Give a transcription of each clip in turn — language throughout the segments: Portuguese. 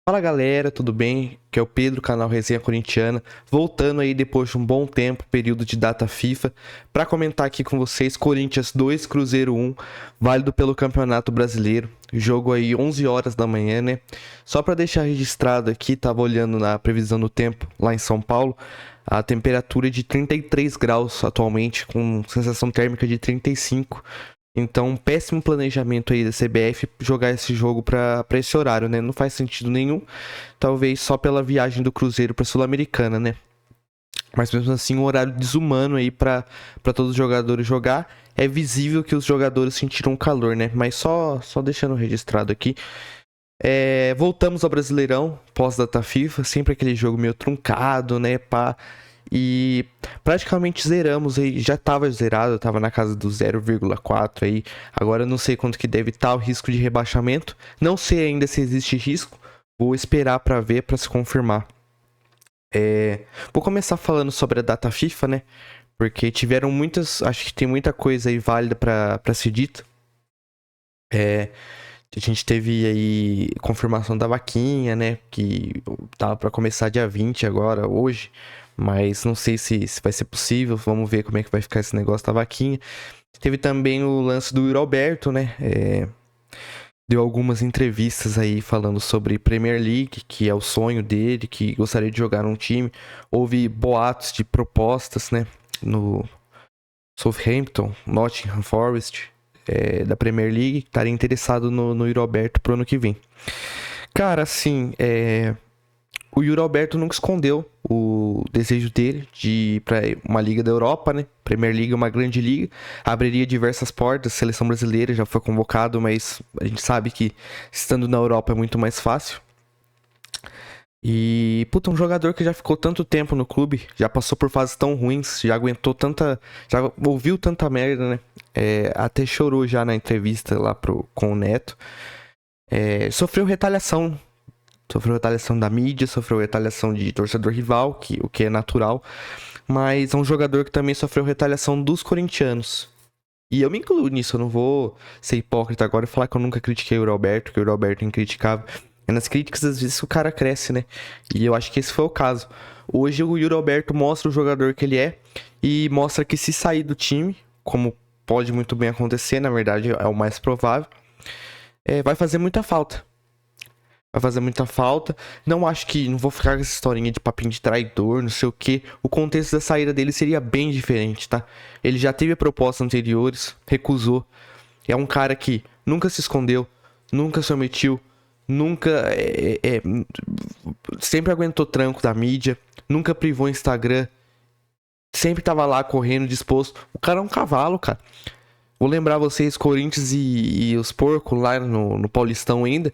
Fala galera, tudo bem? Que é o Pedro, canal Resenha Corintiana, voltando aí depois de um bom tempo, período de data FIFA, para comentar aqui com vocês Corinthians 2, Cruzeiro 1, válido pelo Campeonato Brasileiro, jogo aí 11 horas da manhã, né? Só para deixar registrado aqui, tava olhando na previsão do tempo lá em São Paulo, a temperatura é de 33 graus atualmente, com sensação térmica de 35. Então, péssimo planejamento aí da CBF jogar esse jogo pra esse horário, né? Não faz sentido nenhum. Talvez só pela viagem do Cruzeiro pra Sul-Americana, né? Mas mesmo assim, um horário desumano aí pra todos os jogadores jogar. É visível que os jogadores sentiram calor, né? Mas só deixando registrado aqui. Voltamos ao Brasileirão, pós-data FIFA. Sempre aquele jogo meio truncado, né? Pá. E praticamente zeramos aí, já tava zerado, tava na casa do 0,4 aí. Agora eu não sei quanto que deve estar o risco de rebaixamento. Não sei ainda se existe risco. Vou esperar pra ver, pra se confirmar. Vou começar falando sobre a data FIFA, né? Porque tiveram muitas, acho que tem muita coisa aí válida pra ser dita. A gente teve aí confirmação da vaquinha, né? Que tava pra começar dia 20 agora, hoje. Mas não sei se vai ser possível. Vamos ver como é que vai ficar esse negócio da vaquinha. Teve também o lance do Yuri Alberto, né? Deu algumas entrevistas aí falando sobre Premier League, que é o sonho dele, que gostaria de jogar num time. Houve boatos de propostas, né? No Southampton, Nottingham Forest, da Premier League, que estaria interessado no Yuri Alberto pro ano que vem. Cara, assim, o Yuri Alberto nunca escondeu o desejo dele de ir para uma liga da Europa, né? Premier League é uma grande liga, abriria diversas portas. A seleção brasileira já foi convocado, mas a gente sabe que estando na Europa é muito mais fácil. E, puta, um jogador que já ficou tanto tempo no clube, já passou por fases tão ruins, já aguentou tanta. Já ouviu tanta merda, né? Até chorou já na entrevista lá com o Neto. Sofreu retaliação. Sofreu retaliação da mídia, sofreu retaliação de torcedor rival, o que é natural. Mas é um jogador que também sofreu retaliação dos corintianos. E eu me incluo nisso, eu não vou ser hipócrita agora e falar que eu nunca critiquei o Roberto, que o Roberto é incriticável. É nas críticas, às vezes, que o cara cresce, né? E eu acho que esse foi o caso. Hoje o Yuri Alberto mostra o jogador que ele é e mostra que se sair do time, como pode muito bem acontecer, na verdade é o mais provável, vai fazer muita falta. Vai fazer muita falta. Não acho que. Não vou ficar com essa historinha de papinho de traidor, não sei o que. O contexto da saída dele seria bem diferente, tá? Ele já teve propostas anteriores, recusou. É um cara que nunca se escondeu, nunca se omitiu, nunca. Sempre aguentou tranco da mídia, nunca privou o Instagram, sempre tava lá correndo, disposto. O cara é um cavalo, cara. Vou lembrar vocês, Corinthians e os porcos lá no Paulistão ainda,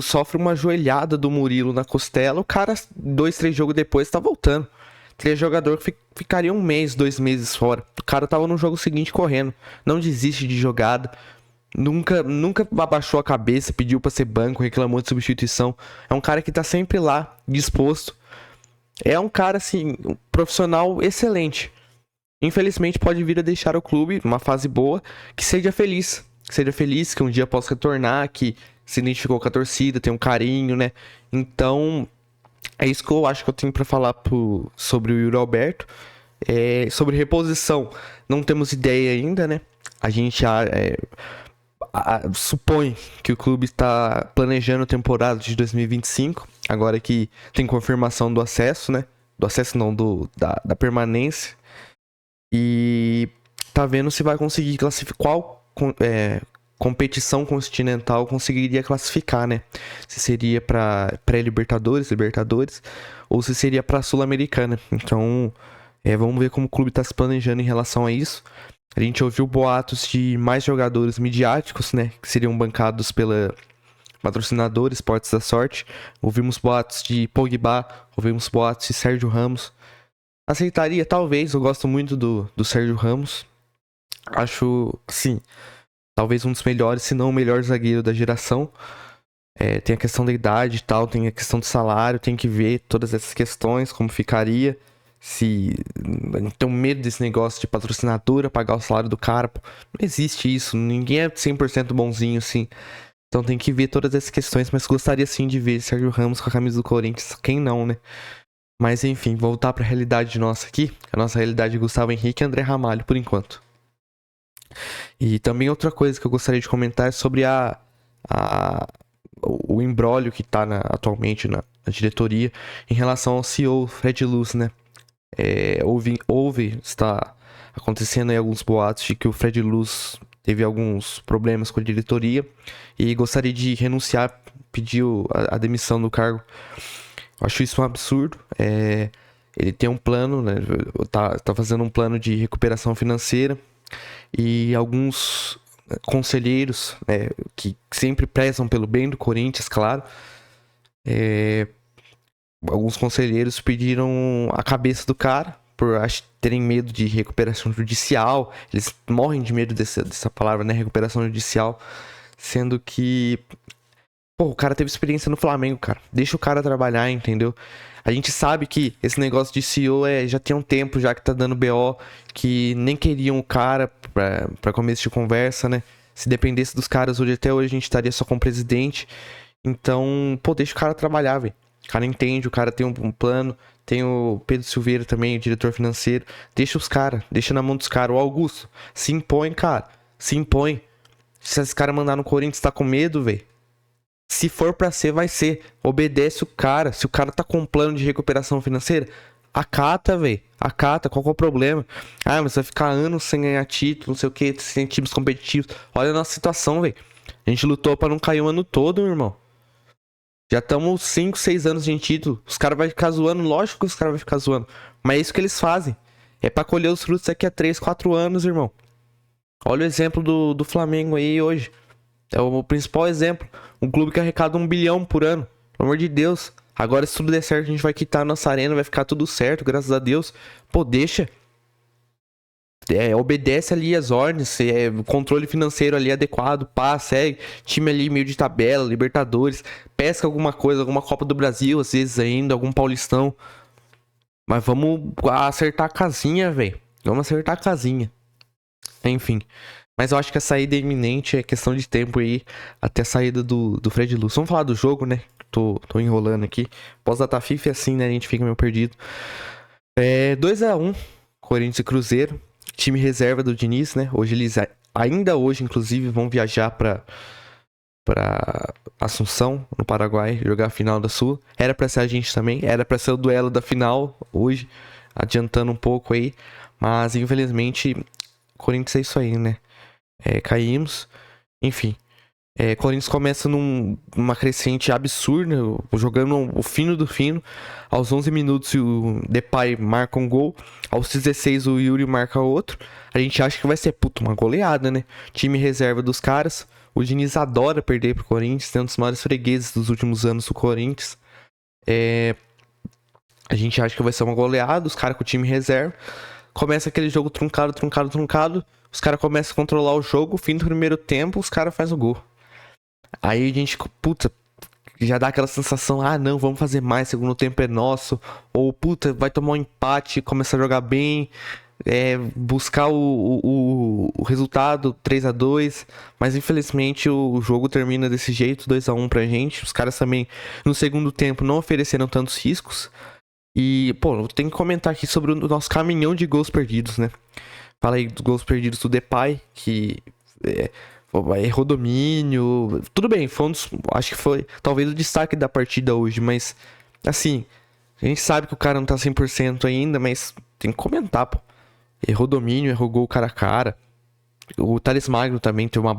sofre uma joelhada do Murilo na costela, o cara, 2, 3 jogos depois, tá voltando. Teria jogador que ficaria 1 mês, 2 meses fora. O cara tava no jogo seguinte correndo. Não desiste de jogada. Nunca abaixou a cabeça, pediu pra ser banco, reclamou de substituição. É um cara que tá sempre lá, disposto. É um cara, assim, um profissional excelente. Infelizmente pode vir a deixar o clube numa fase boa, que seja feliz. Que seja feliz, que um dia possa retornar, que se identificou com a torcida, tem um carinho, né? Então, é isso que eu acho que eu tenho pra falar sobre o Yuri Alberto. Sobre reposição, não temos ideia ainda, né? A gente supõe que o clube está planejando a temporada de 2025, agora que tem confirmação do acesso, né? Do acesso não, da permanência. E tá vendo se vai conseguir classificar qual competição continental conseguiria classificar, né? Se seria para pré-Libertadores, Libertadores, ou se seria para Sul-Americana. Então, vamos ver como o clube está se planejando em relação a isso. A gente ouviu boatos de mais jogadores midiáticos, né? Que seriam bancados pela patrocinadora Esportes da Sorte. Ouvimos boatos de Pogba, ouvimos boatos de Sérgio Ramos. Aceitaria, talvez. Eu gosto muito do Sérgio Ramos. Acho, sim, talvez um dos melhores, se não o melhor zagueiro da geração. Tem a questão da idade e tal, tem a questão do salário, tem que ver todas essas questões, como ficaria. Se não tem medo desse negócio de patrocinadora, pagar o salário do cara. Não existe isso, ninguém é 100% bonzinho assim. Então tem que ver todas essas questões, mas gostaria sim de ver Sérgio Ramos com a camisa do Corinthians. Quem não, né? Mas enfim, voltar pra realidade nossa aqui. A nossa realidade é Gustavo Henrique e André Ramalho, por enquanto. E também outra coisa que eu gostaria de comentar é sobre o imbróglio que tá atualmente na diretoria em relação ao CEO, Fred Luz, né? Está acontecendo aí alguns boatos de que o Fred Luz teve alguns problemas com a diretoria e gostaria de renunciar, pediu a demissão do cargo. Eu acho isso um absurdo. Ele tem um plano, né? Tá fazendo um plano de recuperação financeira e alguns conselheiros, né, que sempre prezam pelo bem do Corinthians, claro. Alguns conselheiros pediram a cabeça do cara por terem medo de recuperação judicial. Eles morrem de medo dessa palavra, né? Recuperação judicial. Sendo que, pô, o cara teve experiência no Flamengo, cara. Deixa o cara trabalhar, entendeu? A gente sabe que esse negócio de CEO já tem um tempo já que tá dando BO, que nem queriam o cara pra começo de conversa, né? Se dependesse dos caras hoje, até hoje a gente estaria só com o presidente. Então, pô, deixa o cara trabalhar, velho. O cara entende, o cara tem um plano. Tem o Pedro Silveira também, o diretor financeiro. Deixa os caras, deixa na mão dos caras. O Augusto, se impõe, cara. Se impõe. Se esse cara mandar no Corinthians, tá com medo, velho. Se for pra ser, vai ser. Obedece o cara. Se o cara tá com um plano de recuperação financeira, acata, velho. Acata, qual que é o problema? Ah, mas vai ficar anos sem ganhar título, não sei o que, sem times competitivos. Olha a nossa situação, velho. A gente lutou pra não cair o ano todo, meu irmão. Já estamos 5, 6 anos sem título. Os caras vão ficar zoando, lógico que os caras vão ficar zoando. Mas é isso que eles fazem. É pra colher os frutos daqui a 3, 4 anos, irmão. Olha o exemplo do Flamengo aí hoje. É o principal exemplo. Um clube que arrecada 1 bilhão por ano. Pelo amor de Deus. Agora, se tudo der certo, a gente vai quitar a nossa arena, vai ficar tudo certo, graças a Deus. Pô, deixa. Obedece ali as ordens, controle financeiro ali adequado, pá, segue, time ali meio de tabela, Libertadores, pesca alguma coisa, alguma Copa do Brasil, às vezes ainda, algum Paulistão. Mas vamos acertar a casinha, velho. Vamos acertar a casinha. Enfim. Mas eu acho que a saída é iminente, é questão de tempo aí, até a saída do Fred Luz. Vamos falar do jogo, né? Tô enrolando aqui. Pós-data FIFA é assim, né? A gente fica meio perdido. 2-1, Corinthians e Cruzeiro. Time reserva do Diniz, né? Hoje eles, ainda hoje, inclusive, vão viajar pra Assunção, no Paraguai, jogar a final da Sul. Era pra ser a gente também, era pra ser o duelo da final hoje, adiantando um pouco aí. Mas, infelizmente, Corinthians é isso aí, né? Caímos, enfim. Corinthians começa numa crescente absurda, jogando o fino do fino. Aos 11 minutos o Depay marca um gol. Aos 16 o Yuri marca outro. A gente acha que vai ser, uma goleada, né? Time reserva dos caras. O Diniz adora perder pro Corinthians, tem um dos maiores fregueses dos últimos anos do Corinthians. A gente acha que vai ser uma goleada, os caras com o time reserva. Começa aquele jogo truncado. Os caras começam a controlar o jogo. Fim do primeiro tempo, os caras fazem o gol. Aí a gente, já dá aquela sensação, não, vamos fazer mais, segundo tempo é nosso. Ou, vai tomar um empate, começar a jogar bem, buscar o resultado, 3-2. Mas infelizmente o jogo termina desse jeito, 2-1 pra gente. Os caras também, no segundo tempo, não ofereceram tantos riscos. E, eu tenho que comentar aqui sobre o nosso caminhão de gols perdidos, né? Fala aí dos gols perdidos do Depay, que errou domínio. Tudo bem, acho que foi talvez o destaque da partida hoje, mas assim, a gente sabe que o cara não tá 100% ainda, mas tem que comentar, pô. Errou domínio, errou gol cara a cara. O Thales Magno também tem uma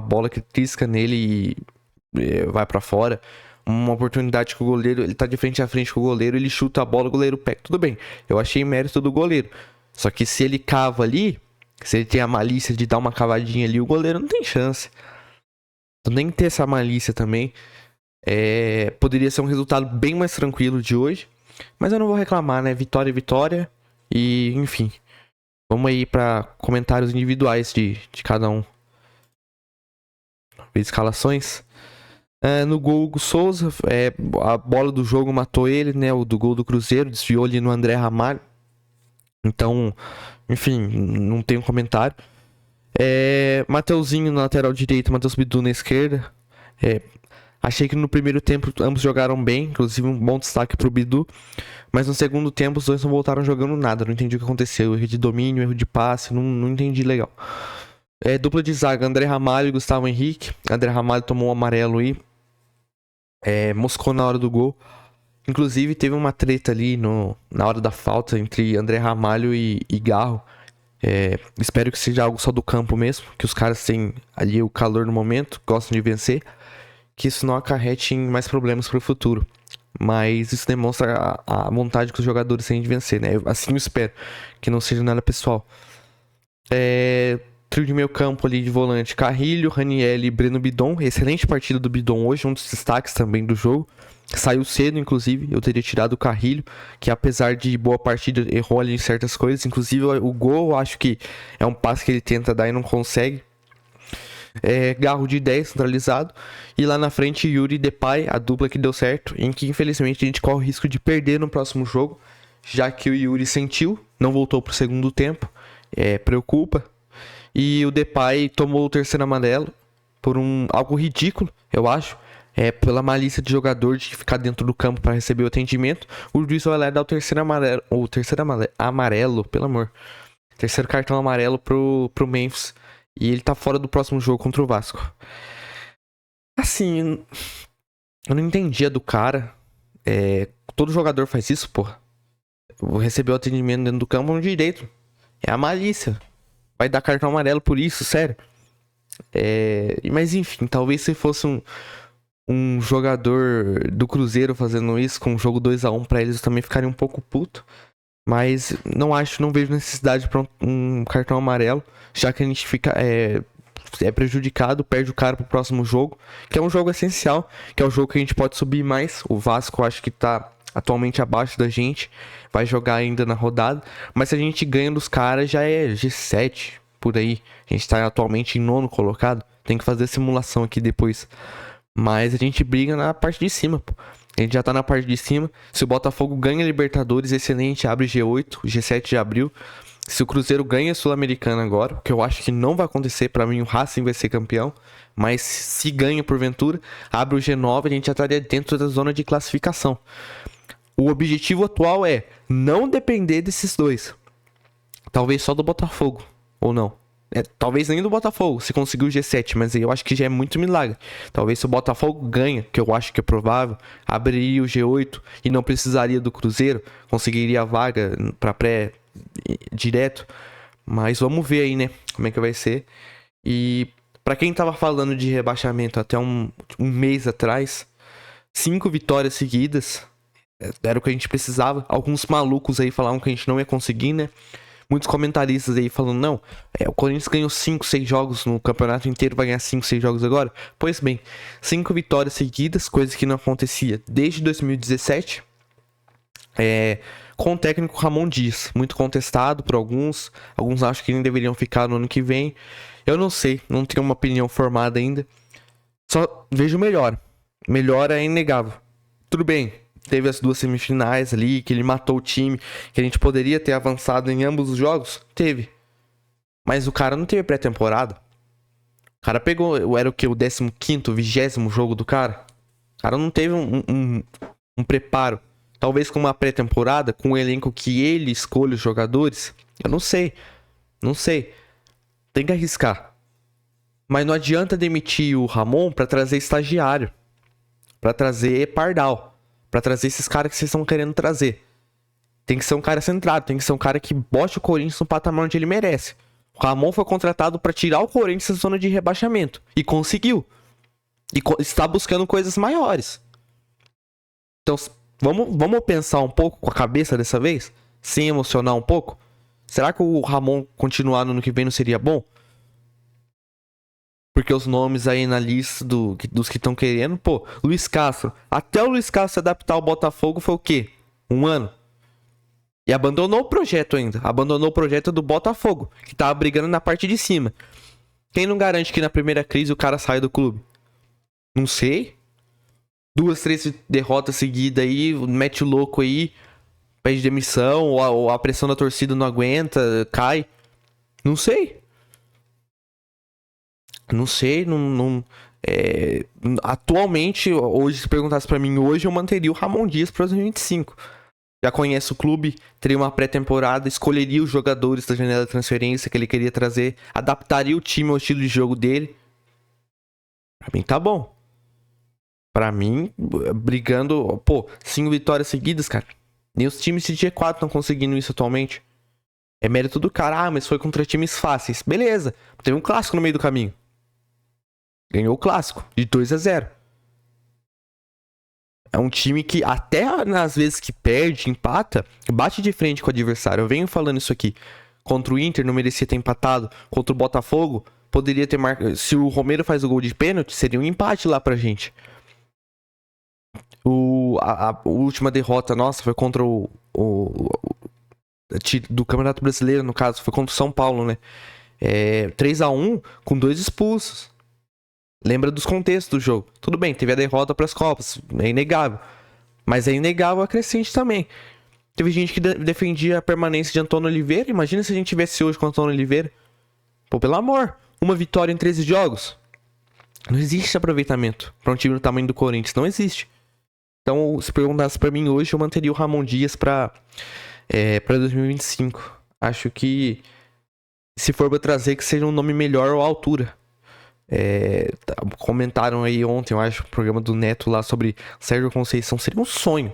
bola que trisca nele e vai pra fora. Uma oportunidade que o goleiro, ele tá de frente a frente com o goleiro, ele chuta a bola, o goleiro pega. Tudo bem, eu achei mérito do goleiro. Só que se ele cava ali, se ele tem a malícia de dar uma cavadinha ali, o goleiro não tem chance. Então nem ter essa malícia também. Poderia ser um resultado bem mais tranquilo de hoje. Mas eu não vou reclamar, né? Vitória é vitória. E, enfim. Vamos aí para comentários individuais de cada um. Escalações. No gol, o Hugo Souza. A bola do jogo matou ele, né? O do gol do Cruzeiro. Desviou ali no André Ramalho. Então, enfim, não tenho comentário. Mateuzinho na lateral direita, Matheus Bidu na esquerda. Achei que no primeiro tempo ambos jogaram bem, inclusive um bom destaque pro Bidu. Mas no segundo tempo os dois não voltaram jogando nada. Não entendi o que aconteceu. Erro de domínio, erro de passe, não entendi legal. Dupla de zaga, André Ramalho e Gustavo Henrique. André Ramalho tomou um amarelo aí. Moscou na hora do gol. Inclusive teve uma treta ali na hora da falta entre André Ramalho e Garro. Espero que seja algo só do campo mesmo. Que os caras têm ali o calor no momento, gostam de vencer. Que isso não acarrete em mais problemas para o futuro. Mas isso demonstra a vontade que os jogadores têm de vencer, né? Assim eu espero. Que não seja nada pessoal. Trio de meio campo ali de volante: Carrilho, Raniel e Breno Bidon. Excelente partida do Bidon hoje, um dos destaques também do jogo. Saiu cedo, inclusive. Eu teria tirado o Carrilho, que apesar de boa partida, errou ali em certas coisas. Inclusive o gol, eu acho que é um passe que ele tenta dar e não consegue. Garro de 10 centralizado. E lá na frente, Yuri e Depay, a dupla que deu certo, em que infelizmente a gente corre o risco de perder no próximo jogo, já que o Yuri sentiu, não voltou pro segundo tempo. Preocupa. E o Depay tomou o terceiro amarelo por algo ridículo, eu acho. Pela malícia de jogador de ficar dentro do campo para receber o atendimento. O juiz vai lá dar o terceiro amarelo, pelo amor. Terceiro cartão amarelo pro Memphis. E ele tá fora do próximo jogo contra o Vasco. Assim, eu não entendia do cara. Todo jogador faz isso, porra. Receber o atendimento dentro do campo no direito. É a malícia. Vai dar cartão amarelo por isso, sério. Mas enfim, talvez se fosse um jogador do Cruzeiro fazendo isso com o jogo 2-1 pra eles também ficarem um pouco puto. Mas não vejo necessidade pra um cartão amarelo, já que a gente fica prejudicado, perde o cara pro próximo jogo, que é um jogo essencial, que é o jogo que a gente pode subir mais. O Vasco acho que tá atualmente abaixo da gente, vai jogar ainda na rodada, mas se a gente ganha dos caras já é G7, por aí. A gente tá atualmente em 9º colocado, tem que fazer a simulação aqui depois. Mas a gente briga na parte de cima, pô. A gente já tá na parte de cima. Se o Botafogo ganha Libertadores, excelente, abre G8, o G7 já abriu. Se o Cruzeiro ganha Sul-Americana agora, que eu acho que não vai acontecer, pra mim o Racing vai ser campeão, mas se ganha porventura, abre o G9, a gente já estaria dentro da zona de classificação. O objetivo atual é não depender desses dois. Talvez só do Botafogo, ou não. Talvez nem do Botafogo, se conseguir o G7, mas eu acho que já é muito milagre. Talvez se o Botafogo ganha, que eu acho que é provável, abriria o G8 e não precisaria do Cruzeiro, conseguiria a vaga para pré direto. Mas vamos ver aí, né, como é que vai ser. E para quem tava falando de rebaixamento até um mês atrás, 5 vitórias seguidas, era o que a gente precisava. Alguns malucos aí falavam que a gente não ia conseguir, né? Muitos comentaristas aí falando, não, o Corinthians ganhou 5, 6 jogos no campeonato inteiro, vai ganhar 5, 6 jogos agora. Pois bem, 5 vitórias seguidas, coisa que não acontecia desde 2017, com o técnico Ramon Dias, muito contestado por alguns acham que nem deveriam ficar no ano que vem. Eu não sei, não tenho uma opinião formada ainda, só vejo melhora é inegável. Tudo bem, teve as 2 semifinais ali, que ele matou o time, que a gente poderia ter avançado em ambos os jogos, teve. Mas o cara não teve pré-temporada. O cara pegou, era o que? O 15º, 20º jogo do cara? O cara não teve um preparo. Talvez com uma pré-temporada, com um elenco que ele escolhe os jogadores. Eu não sei. Tem que arriscar. Mas não adianta demitir o Ramon pra trazer estagiário. Pra trazer Pardal. Pra trazer esses caras que vocês estão querendo trazer. Tem que ser um cara centrado. Tem que ser um cara que bote o Corinthians no patamar onde ele merece. O Ramon foi contratado pra tirar o Corinthians da zona de rebaixamento. E conseguiu. E está buscando coisas maiores. Então, vamos pensar um pouco com a cabeça dessa vez? Sem emocionar um pouco? Será que o Ramon continuar no ano que vem não seria bom? Porque os nomes aí na lista dos que estão querendo, pô, Luiz Castro. Até o Luiz Castro se adaptar ao Botafogo foi o quê? 1 ano. E abandonou o projeto ainda. Abandonou o projeto do Botafogo, que tava brigando na parte de cima. Quem não garante que na primeira crise o cara sai do clube? Não sei. 2, 3 derrotas seguidas aí, mete o louco aí, pede demissão, ou a pressão da torcida não aguenta, cai. Não sei. Atualmente, hoje, se perguntasse pra mim hoje, eu manteria o Ramon Dias para 2025. Já conhece o clube, teria uma pré-temporada, escolheria os jogadores da janela de transferência que ele queria trazer, adaptaria o time ao estilo de jogo dele. Pra mim tá bom. Pra mim, brigando... Pô, 5 vitórias seguidas, cara. Nem os times de G4 estão conseguindo isso atualmente. É mérito do cara. Ah, mas foi contra times fáceis. Beleza. Teve um clássico no meio do caminho. Ganhou o clássico, de 2-0. É um time que, até nas vezes que perde, empata, bate de frente com o adversário. Eu venho falando isso aqui. Contra o Inter, não merecia ter empatado. Contra o Botafogo, poderia ter marcado. Se o Romero faz o gol de pênalti, seria um empate lá pra gente. A última derrota nossa foi contra do Campeonato Brasileiro, no caso. Foi contra o São Paulo, né? 3-1 com 2 expulsos. Lembra dos contextos do jogo. Tudo bem, teve a derrota para as Copas, é inegável. Mas é inegável a crescente também. Teve gente que defendia a permanência de Antônio Oliveira. Imagina se a gente tivesse hoje com Antônio Oliveira. Pô, pelo amor, uma vitória em 13 jogos. Não existe aproveitamento para um time do tamanho do Corinthians, não existe. Então, se perguntasse para mim hoje, eu manteria o Ramon Dias para 2025. Acho que, se for para trazer, que seja um nome melhor ou à altura. Comentaram aí ontem, eu acho, o programa do Neto lá sobre Sérgio Conceição. Seria um sonho.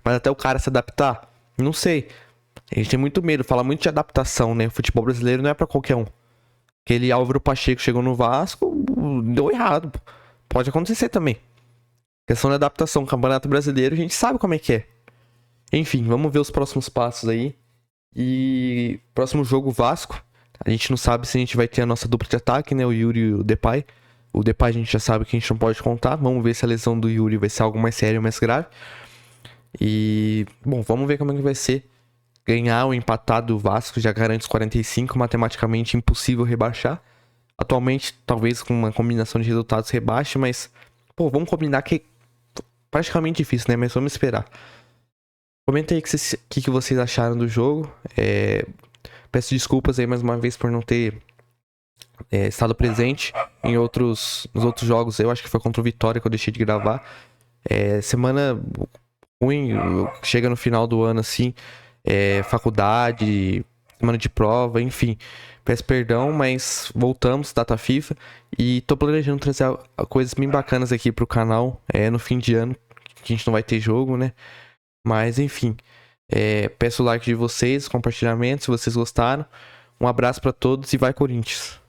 Mas até o cara se adaptar, não sei. A gente tem muito medo, fala muito de adaptação, né? O futebol brasileiro não é pra qualquer um. Aquele Álvaro Pacheco chegou no Vasco, deu errado. Pode acontecer também. Questão da adaptação, Campeonato Brasileiro, a gente sabe como é que é. Enfim, vamos ver os próximos passos aí. E próximo jogo, Vasco. A gente não sabe se a gente vai ter a nossa dupla de ataque, né? O Yuri e o Depay. O Depay a gente já sabe que a gente não pode contar. Vamos ver se a lesão do Yuri vai ser algo mais sério, mais grave. E, bom, vamos ver como é que vai ser. Ganhar ou empatar do Vasco já garante os 45, matematicamente impossível rebaixar. Atualmente, talvez com uma combinação de resultados rebaixe, mas, pô, vamos combinar que é praticamente difícil, né? Mas vamos esperar. Comenta aí o que vocês acharam do jogo. Peço desculpas aí mais uma vez por não ter estado presente nos outros jogos. Eu acho que foi contra o Vitória que eu deixei de gravar. Semana ruim, chega no final do ano assim, faculdade, semana de prova, enfim. Peço perdão, mas voltamos, data FIFA. E tô planejando trazer coisas bem bacanas aqui pro canal no fim de ano, que a gente não vai ter jogo, né? Mas enfim. Peço o like de vocês, compartilhamento se vocês gostaram. Um abraço pra todos e vai Corinthians!